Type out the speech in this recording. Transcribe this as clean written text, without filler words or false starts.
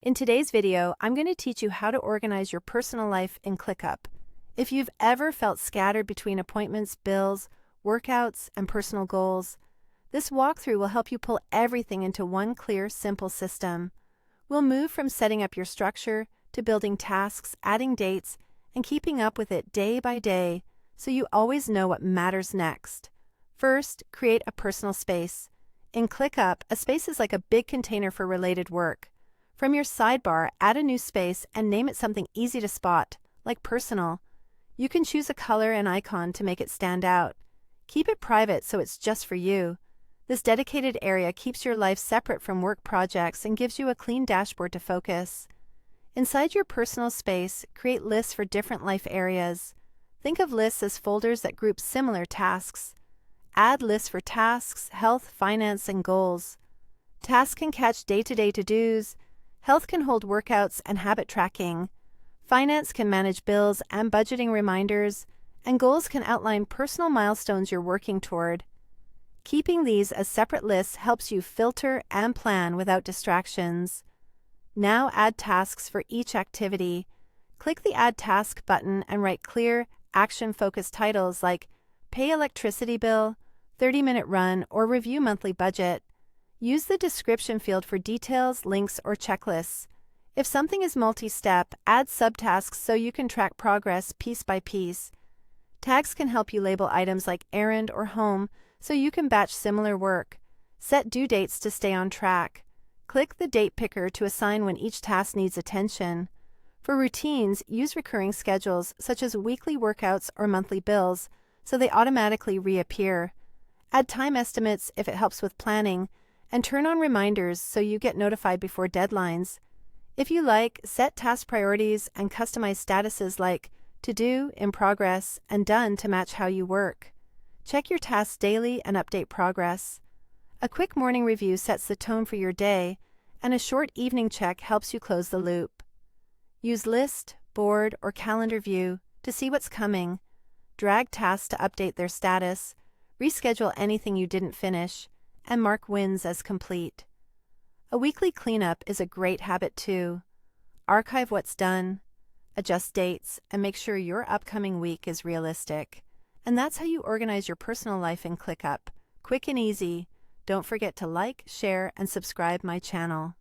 In today's video, I'm going to teach you how to organize your personal life in ClickUp. If you've ever felt scattered between appointments, bills, workouts, and personal goals, this walkthrough will help you pull everything into one clear, simple system. We'll move from setting up your structure to building tasks, adding dates, and keeping up with it day by day so you always know what matters next. First, create a personal space. In ClickUp, a space is like a big container for related work. From your sidebar, add a new space and name it something easy to spot, like personal. You can choose a color and icon to make it stand out. Keep it private so it's just for you. This dedicated area keeps your life separate from work projects and gives you a clean dashboard to focus. Inside your personal space, create lists for different life areas. Think of lists as folders that group similar tasks. Add lists for tasks, health, finance, and goals. Tasks can catch day-to-day to-dos. Health can hold workouts and habit tracking. Finance can manage bills and budgeting reminders, and goals can outline personal milestones you're working toward. Keeping these as separate lists helps you filter and plan without distractions. Now add tasks for each activity. Click the Add Task button and write clear, action-focused titles like Pay Electricity Bill, 30-minute run, or Review Monthly Budget. Use the description field for details, links, or checklists. If something is multi-step, add subtasks so you can track progress piece by piece. Tags can help you label items like errand or home so you can batch similar work. Set due dates to stay on track. Click the date picker to assign when each task needs attention. For routines, use recurring schedules such as weekly workouts or monthly bills so they automatically reappear. Add time estimates if it helps with planning, and turn on reminders so you get notified before deadlines. If you like, set task priorities and customize statuses like To Do, In Progress, and Done to match how you work. Check your tasks daily and update progress. A quick morning review sets the tone for your day, and a short evening check helps you close the loop. Use List, Board, or Calendar View to see what's coming. Drag tasks to update their status, reschedule anything you didn't finish, and mark wins as complete. A weekly cleanup is a great habit too. Archive what's done, adjust dates, and make sure your upcoming week is realistic. And that's how you organize your personal life in ClickUp. Quick and easy. Don't forget to like, share, and subscribe my channel.